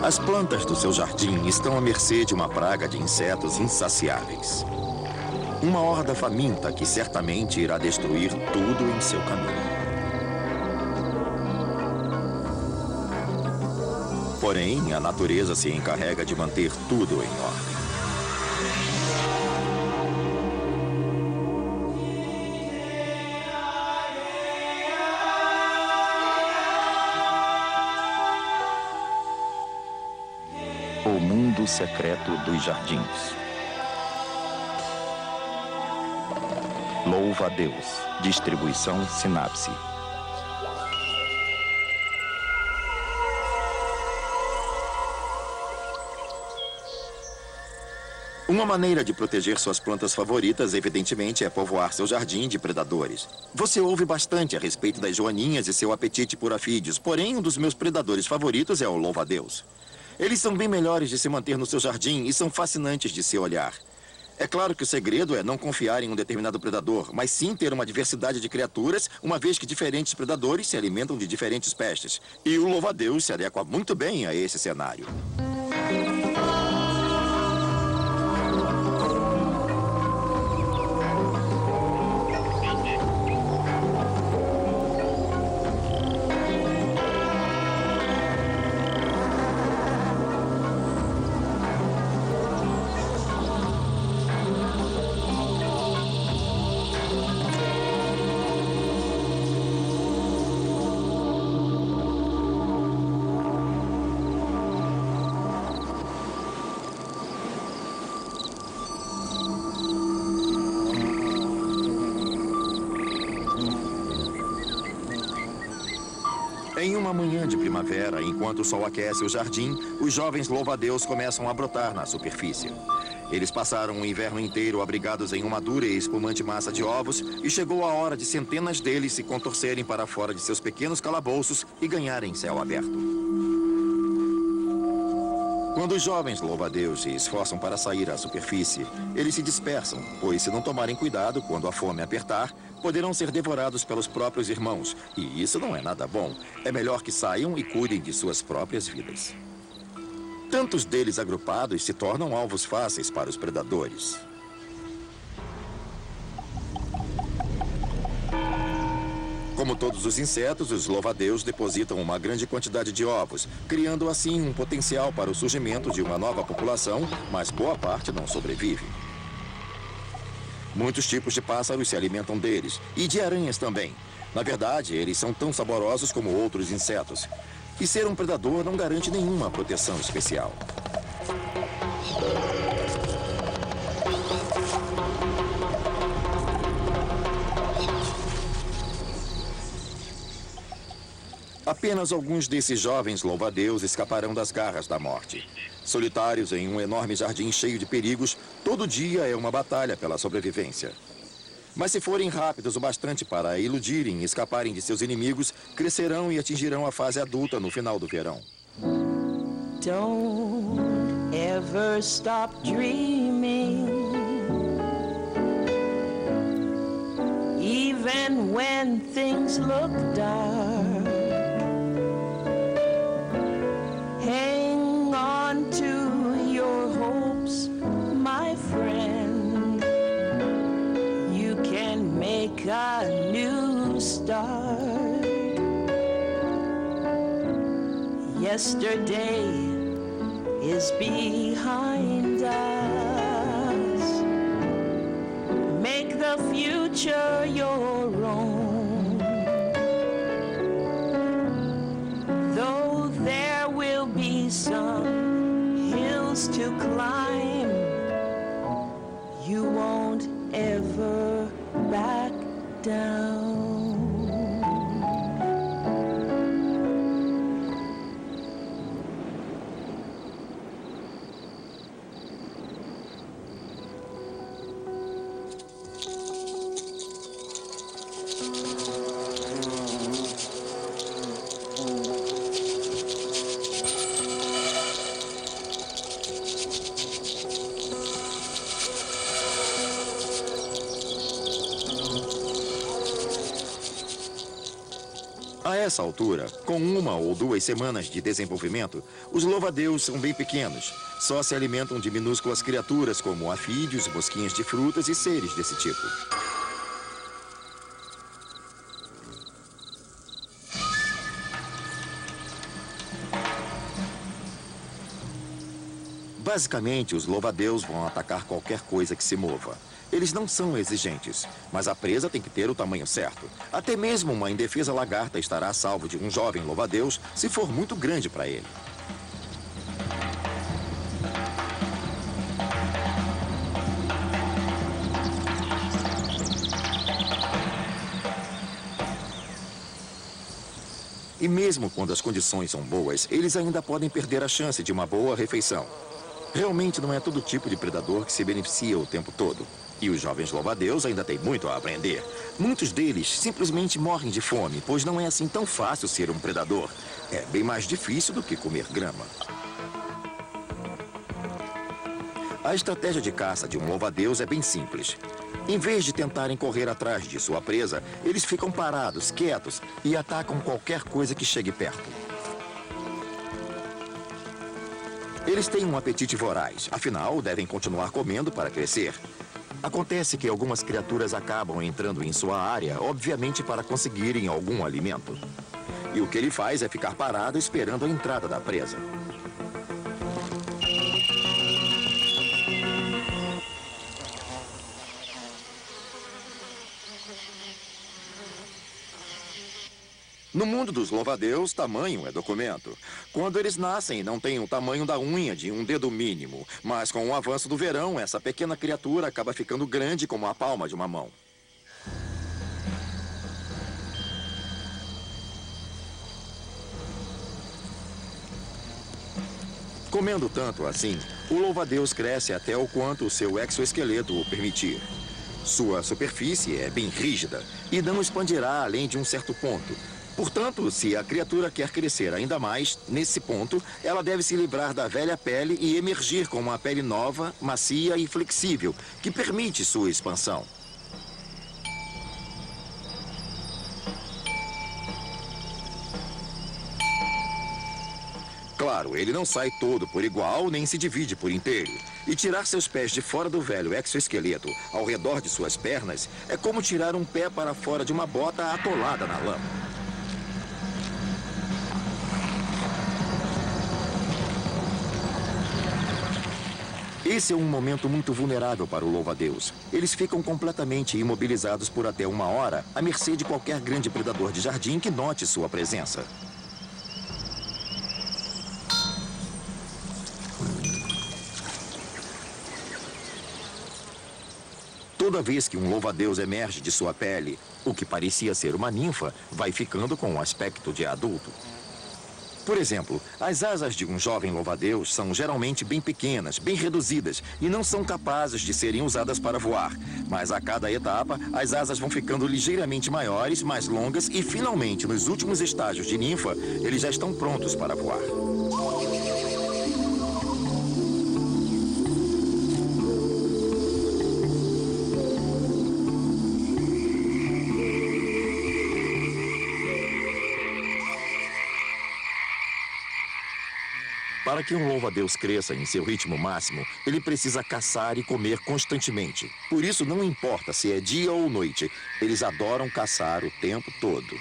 As plantas do seu jardim estão à mercê de uma praga de insetos insaciáveis. Uma horda faminta que certamente irá destruir tudo em seu caminho. Porém, a natureza se encarrega de manter tudo em ordem. O mundo secreto dos jardins. Louva a Deus. Distribuição Sinapse. Uma maneira de proteger suas plantas favoritas, evidentemente, é povoar seu jardim de predadores. Você ouve bastante a respeito das joaninhas e seu apetite por afídeos, porém, um dos meus predadores favoritos é o louva-a-Deus. Eles são bem melhores de se manter no seu jardim e são fascinantes de se olhar. É claro que o segredo é não confiar em um determinado predador, mas sim ter uma diversidade de criaturas, uma vez que diferentes predadores se alimentam de diferentes pestes. E o louva-a-Deus se adequa muito bem a esse cenário. Em uma manhã de primavera, enquanto o sol aquece o jardim, os jovens louva-a-Deus começam a brotar na superfície. Eles passaram o inverno inteiro abrigados em uma dura e espumante massa de ovos e chegou a hora de centenas deles se contorcerem para fora de seus pequenos calabouços e ganharem céu aberto. Quando os jovens louva-a-Deus se esforçam para sair à superfície, eles se dispersam, pois se não tomarem cuidado quando a fome apertar, poderão ser devorados pelos próprios irmãos. E isso não é nada bom. É melhor que saiam e cuidem de suas próprias vidas. Tantos deles agrupados se tornam alvos fáceis para os predadores. Como todos os insetos, os louva-a-Deus depositam uma grande quantidade de ovos, criando assim um potencial para o surgimento de uma nova população, mas boa parte não sobrevive. Muitos tipos de pássaros se alimentam deles, e de aranhas também. Na verdade, eles são tão saborosos como outros insetos. E ser um predador não garante nenhuma proteção especial. Apenas alguns desses jovens louva-a-Deus escaparão das garras da morte. Solitários em um enorme jardim cheio de perigos, todo dia é uma batalha pela sobrevivência. Mas se forem rápidos o bastante para iludirem e escaparem de seus inimigos, crescerão e atingirão a fase adulta no final do verão. Don't ever stop dreaming, even when things look dark. Hang on to your hopes, my friend. You can make a new start. Yesterday is behind us. Make the future your own. Though there will be some hills to climb, you won't ever back down. A essa altura, com 1 ou 2 semanas de desenvolvimento, os louva-a-Deus são bem pequenos. Só se alimentam de minúsculas criaturas como afídeos, mosquinhas de frutas e seres desse tipo. Basicamente, os louva-a-Deus vão atacar qualquer coisa que se mova. Eles não são exigentes, mas a presa tem que ter o tamanho certo. Até mesmo uma indefesa lagarta estará a salvo de um jovem louva-a-Deus se for muito grande para ele. E mesmo quando as condições são boas, eles ainda podem perder a chance de uma boa refeição. Realmente não é todo tipo de predador que se beneficia o tempo todo. E os jovens louva-a-Deus ainda têm muito a aprender. Muitos deles simplesmente morrem de fome, pois não é assim tão fácil ser um predador. É bem mais difícil do que comer grama. A estratégia de caça de um louva-a-Deus é bem simples. Em vez de tentarem correr atrás de sua presa, eles ficam parados, quietos e atacam qualquer coisa que chegue perto. Eles têm um apetite voraz, afinal, devem continuar comendo para crescer. Acontece que algumas criaturas acabam entrando em sua área, obviamente para conseguirem algum alimento. E o que ele faz é ficar parado esperando a entrada da presa. No mundo dos louva-a-Deus, tamanho é documento. Quando eles nascem, não têm o tamanho da unha de um dedo mínimo. Mas com o avanço do verão, essa pequena criatura acaba ficando grande como a palma de uma mão. Comendo tanto assim, o louva-a-Deus cresce até o quanto o seu exoesqueleto o permitir. Sua superfície é bem rígida e não expandirá além de um certo ponto. Portanto, se a criatura quer crescer ainda mais, nesse ponto, ela deve se livrar da velha pele e emergir com uma pele nova, macia e flexível, que permite sua expansão. Claro, ele não sai todo por igual, nem se divide por inteiro. E tirar seus pés de fora do velho exoesqueleto, ao redor de suas pernas, é como tirar um pé para fora de uma bota atolada na lama. Esse é um momento muito vulnerável para o louva-a-Deus. Eles ficam completamente imobilizados por até 1 hora, à mercê de qualquer grande predador de jardim que note sua presença. Toda vez que um louva-a-Deus emerge de sua pele, o que parecia ser uma ninfa vai ficando com o aspecto de adulto. Por exemplo, as asas de um jovem louva-a-Deus são geralmente bem pequenas, bem reduzidas e não são capazes de serem usadas para voar. Mas a cada etapa, as asas vão ficando ligeiramente maiores, mais longas e finalmente, nos últimos estágios de ninfa, eles já estão prontos para voar. Para que um louva-a-Deus cresça em seu ritmo máximo, ele precisa caçar e comer constantemente. Por isso, não importa se é dia ou noite, eles adoram caçar o tempo todo.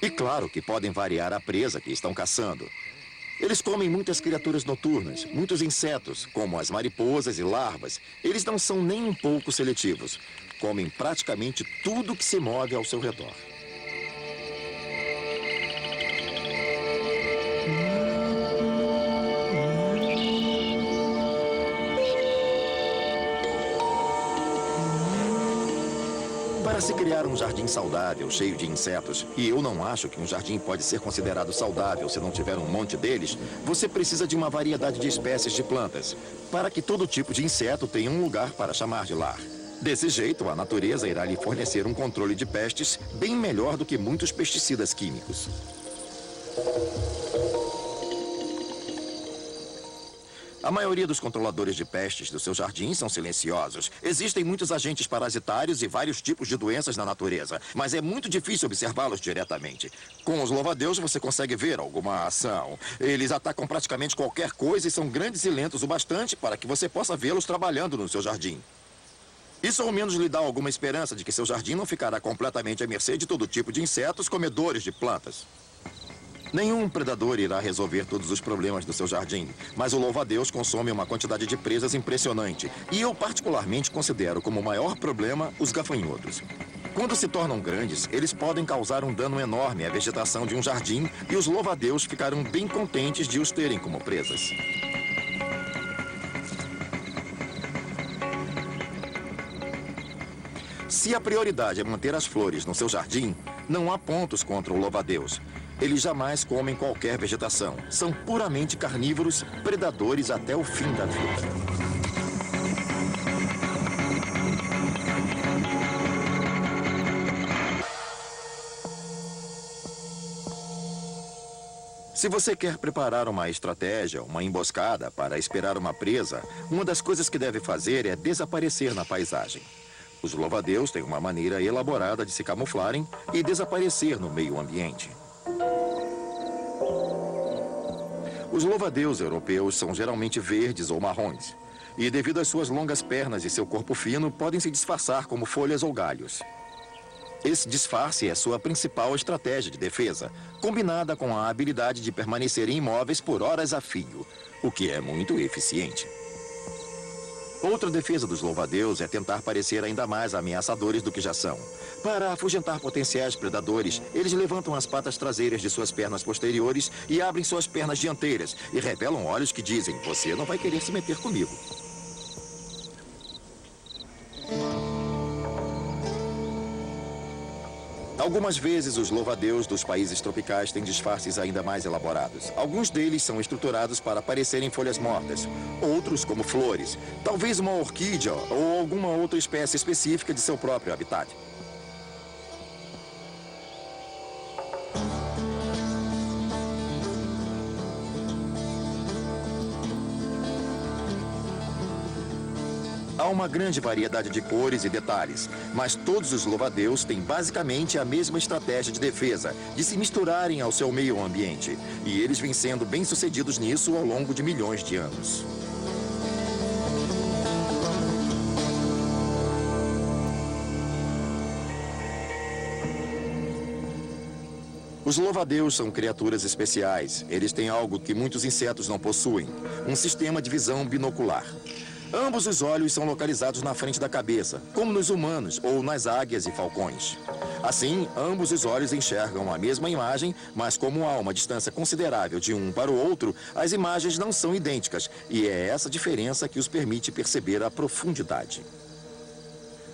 E claro que podem variar a presa que estão caçando. Eles comem muitas criaturas noturnas, muitos insetos, como as mariposas e larvas. Eles não são nem um pouco seletivos. Comem praticamente tudo que se move ao seu redor. Para se criar um jardim saudável, cheio de insetos, e eu não acho que um jardim pode ser considerado saudável se não tiver um monte deles, você precisa de uma variedade de espécies de plantas, para que todo tipo de inseto tenha um lugar para chamar de lar. Desse jeito, a natureza irá lhe fornecer um controle de pestes bem melhor do que muitos pesticidas químicos. A maioria dos controladores de pestes do seu jardim são silenciosos. Existem muitos agentes parasitários e vários tipos de doenças na natureza, mas é muito difícil observá-los diretamente. Com os louva-a-Deus você consegue ver alguma ação. Eles atacam praticamente qualquer coisa e são grandes e lentos o bastante para que você possa vê-los trabalhando no seu jardim. Isso ao menos lhe dá alguma esperança de que seu jardim não ficará completamente à mercê de todo tipo de insetos comedores de plantas. Nenhum predador irá resolver todos os problemas do seu jardim, mas o louva-a-Deus consome uma quantidade de presas impressionante. E eu particularmente considero como o maior problema os gafanhotos. Quando se tornam grandes, eles podem causar um dano enorme à vegetação de um jardim e os louva-a-Deus ficarão bem contentes de os terem como presas. Se a prioridade é manter as flores no seu jardim, não há pontos contra o louva-a-Deus. Eles jamais comem qualquer vegetação. São puramente carnívoros, predadores até o fim da vida. Se você quer preparar uma estratégia, uma emboscada para esperar uma presa, uma das coisas que deve fazer é desaparecer na paisagem. Os louva-a-Deus têm uma maneira elaborada de se camuflarem e desaparecer no meio ambiente. Os louva-a-Deus europeus são geralmente verdes ou marrons. E devido às suas longas pernas e seu corpo fino, podem se disfarçar como folhas ou galhos. Esse disfarce é sua principal estratégia de defesa, combinada com a habilidade de permanecerem imóveis por horas a fio, o que é muito eficiente. Outra defesa dos louva-a-Deus é tentar parecer ainda mais ameaçadores do que já são. Para afugentar potenciais predadores, eles levantam as patas traseiras de suas pernas posteriores e abrem suas pernas dianteiras e revelam olhos que dizem: você não vai querer se meter comigo. Algumas vezes, os louva-a-Deus dos países tropicais têm disfarces ainda mais elaborados. Alguns deles são estruturados para parecerem folhas mortas, outros como flores, talvez uma orquídea ou alguma outra espécie específica de seu próprio habitat. Há uma grande variedade de cores e detalhes, mas todos os louva-a-Deus têm basicamente a mesma estratégia de defesa, de se misturarem ao seu meio ambiente. E eles vêm sendo bem-sucedidos nisso ao longo de milhões de anos. Os louva-a-Deus são criaturas especiais. Eles têm algo que muitos insetos não possuem: um sistema de visão binocular. Ambos os olhos são localizados na frente da cabeça, como nos humanos ou nas águias e falcões. Assim, ambos os olhos enxergam a mesma imagem, mas como há uma distância considerável de um para o outro, as imagens não são idênticas, e é essa diferença que os permite perceber a profundidade.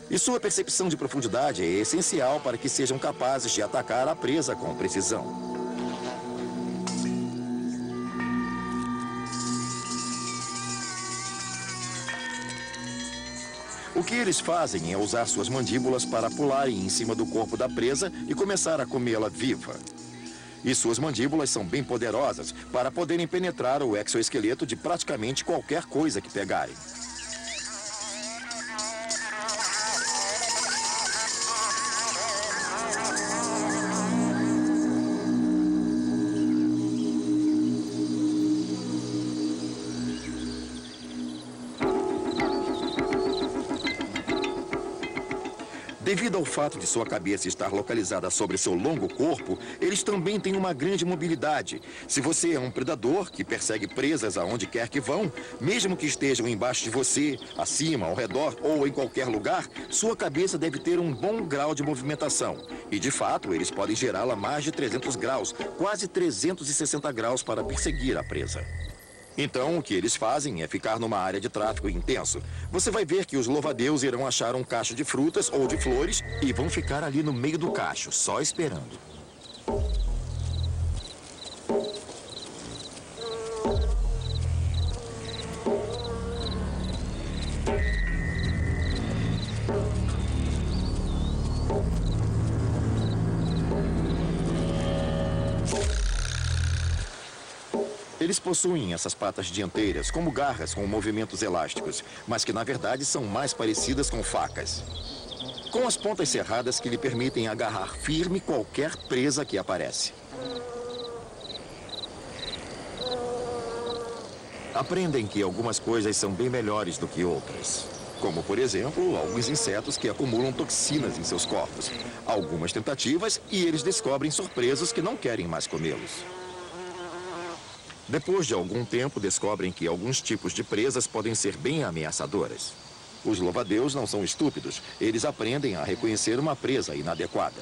E sua percepção de profundidade é essencial para que sejam capazes de atacar a presa com precisão. O que eles fazem é usar suas mandíbulas para pularem em cima do corpo da presa e começar a comê-la viva. E suas mandíbulas são bem poderosas para poderem penetrar o exoesqueleto de praticamente qualquer coisa que pegarem. Devido ao fato de sua cabeça estar localizada sobre seu longo corpo, eles também têm uma grande mobilidade. Se você é um predador que persegue presas aonde quer que vão, mesmo que estejam embaixo de você, acima, ao redor ou em qualquer lugar, sua cabeça deve ter um bom grau de movimentação. E, de fato, eles podem gerá-la mais de 300 graus, quase 360 graus para perseguir a presa. Então, o que eles fazem é ficar numa área de tráfego intenso. Você vai ver que os louva-a-Deus irão achar um cacho de frutas ou de flores e vão ficar ali no meio do cacho, só esperando. Eles possuem essas patas dianteiras como garras com movimentos elásticos, mas que na verdade são mais parecidas com facas, com as pontas serradas que lhe permitem agarrar firme qualquer presa que aparece. Aprendem que algumas coisas são bem melhores do que outras. Como, por exemplo, alguns insetos que acumulam toxinas em seus corpos. Algumas tentativas e eles descobrem surpresos que não querem mais comê-los. Depois de algum tempo, descobrem que alguns tipos de presas podem ser bem ameaçadoras. Os louva-a-Deus não são estúpidos. Eles aprendem a reconhecer uma presa inadequada.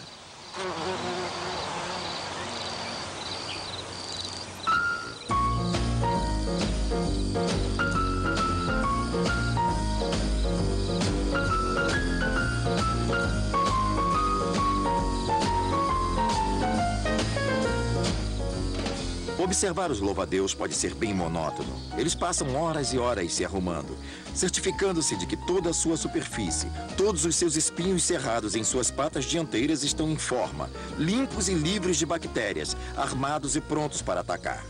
Observar os louva-a-Deus pode ser bem monótono. Eles passam horas e horas se arrumando, certificando-se de que toda a sua superfície, todos os seus espinhos cerrados em suas patas dianteiras estão em forma, limpos e livres de bactérias, armados e prontos para atacar.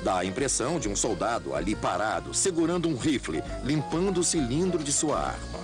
Dá a impressão de um soldado ali parado, segurando um rifle, limpando o cilindro de sua arma.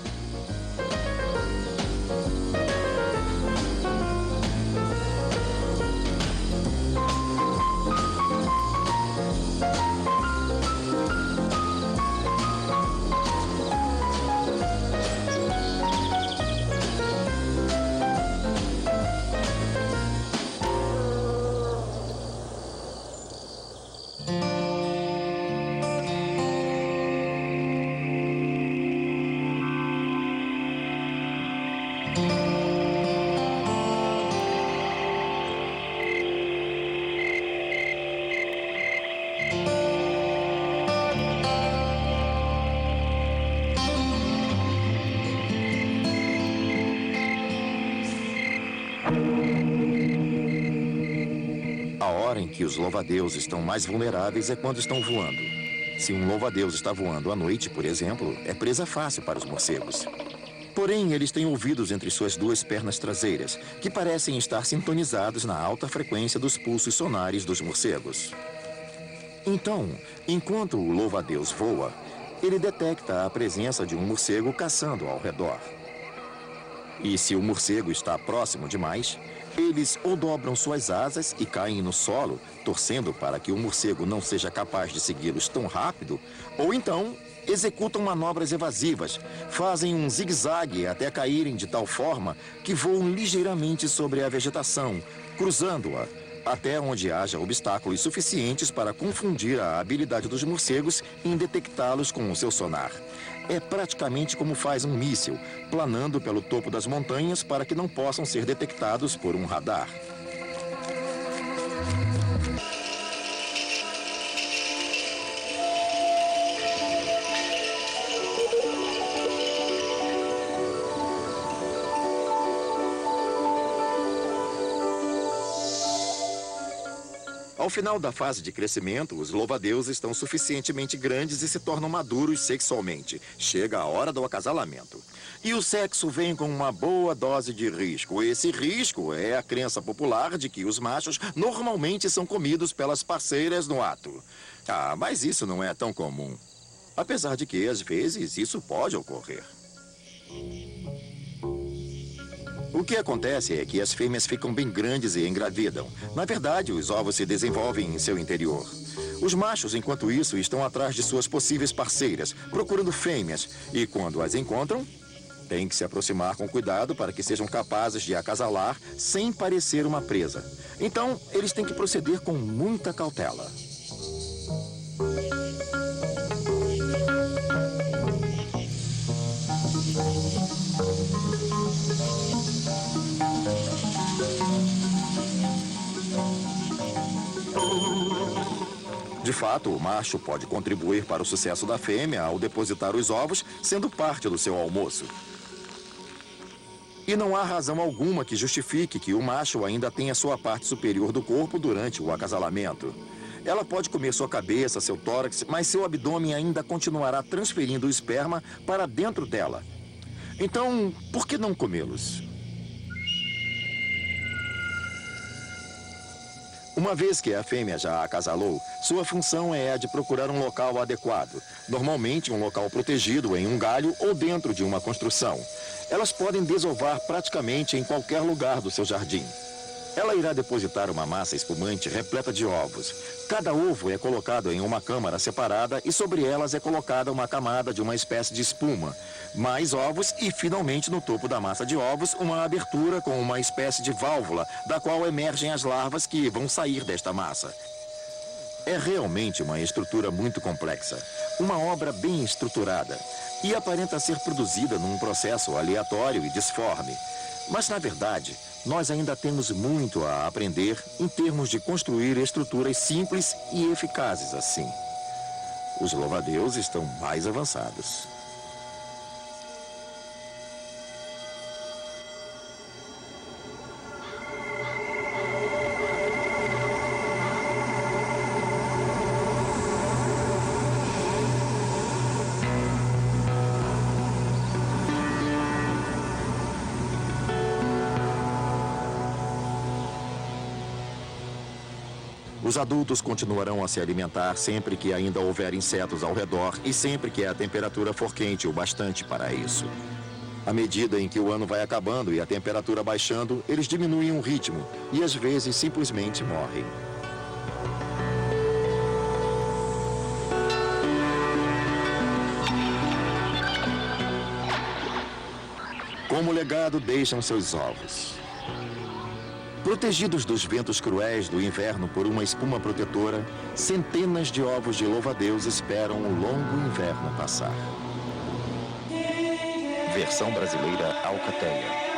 A hora em que os louva-a-Deus estão mais vulneráveis é quando estão voando. Se um louva-a-Deus está voando à noite, por exemplo, é presa fácil para os morcegos. Porém, eles têm ouvidos entre suas duas pernas traseiras, que parecem estar sintonizados na alta frequência dos pulsos sonares dos morcegos. Então, enquanto o louva-a-Deus voa, ele detecta a presença de um morcego caçando ao redor. E se o morcego está próximo demais, eles ou dobram suas asas e caem no solo, torcendo para que o morcego não seja capaz de segui-los tão rápido, ou então executam manobras evasivas, fazem um zigue-zague até caírem de tal forma que voam ligeiramente sobre a vegetação, cruzando-a, até onde haja obstáculos suficientes para confundir a habilidade dos morcegos em detectá-los com o seu sonar. É praticamente como faz um míssil, planando pelo topo das montanhas para que não possam ser detectados por um radar. Ao final da fase de crescimento, os louva-a-Deus estão suficientemente grandes e se tornam maduros sexualmente. Chega a hora do acasalamento. E o sexo vem com uma boa dose de risco. Esse risco é a crença popular de que os machos normalmente são comidos pelas parceiras no ato. Ah, mas isso não é tão comum. Apesar de que, às vezes, isso pode ocorrer. O que acontece é que as fêmeas ficam bem grandes e engravidam. Na verdade, os ovos se desenvolvem em seu interior. Os machos, enquanto isso, estão atrás de suas possíveis parceiras, procurando fêmeas. E quando as encontram, têm que se aproximar com cuidado para que sejam capazes de acasalar sem parecer uma presa. Então, eles têm que proceder com muita cautela. De fato, o macho pode contribuir para o sucesso da fêmea ao depositar os ovos, sendo parte do seu almoço. E não há razão alguma que justifique que o macho ainda tenha sua parte superior do corpo durante o acasalamento. Ela pode comer sua cabeça, seu tórax, mas seu abdômen ainda continuará transferindo o esperma para dentro dela. Então, por que não comê-los? Uma vez que a fêmea já acasalou, sua função é a de procurar um local adequado, normalmente um local protegido em um galho ou dentro de uma construção. Elas podem desovar praticamente em qualquer lugar do seu jardim. Ela irá depositar uma massa espumante repleta de ovos. Cada ovo é colocado em uma câmara separada e sobre elas é colocada uma camada de uma espécie de espuma. Mais ovos e, finalmente, no topo da massa de ovos, uma abertura com uma espécie de válvula, da qual emergem as larvas que vão sair desta massa. É realmente uma estrutura muito complexa, uma obra bem estruturada e aparenta ser produzida num processo aleatório e disforme. Mas, na verdade, nós ainda temos muito a aprender em termos de construir estruturas simples e eficazes assim. Os louva-a-Deus estão mais avançados. Os adultos continuarão a se alimentar sempre que ainda houver insetos ao redor e sempre que a temperatura for quente o bastante para isso. À medida em que o ano vai acabando e a temperatura baixando, eles diminuem o ritmo e às vezes simplesmente morrem. Como legado, deixam seus ovos. Protegidos dos ventos cruéis do inverno por uma espuma protetora, centenas de ovos de louva-a-Deus esperam o longo inverno passar. Versão brasileira Alcateia.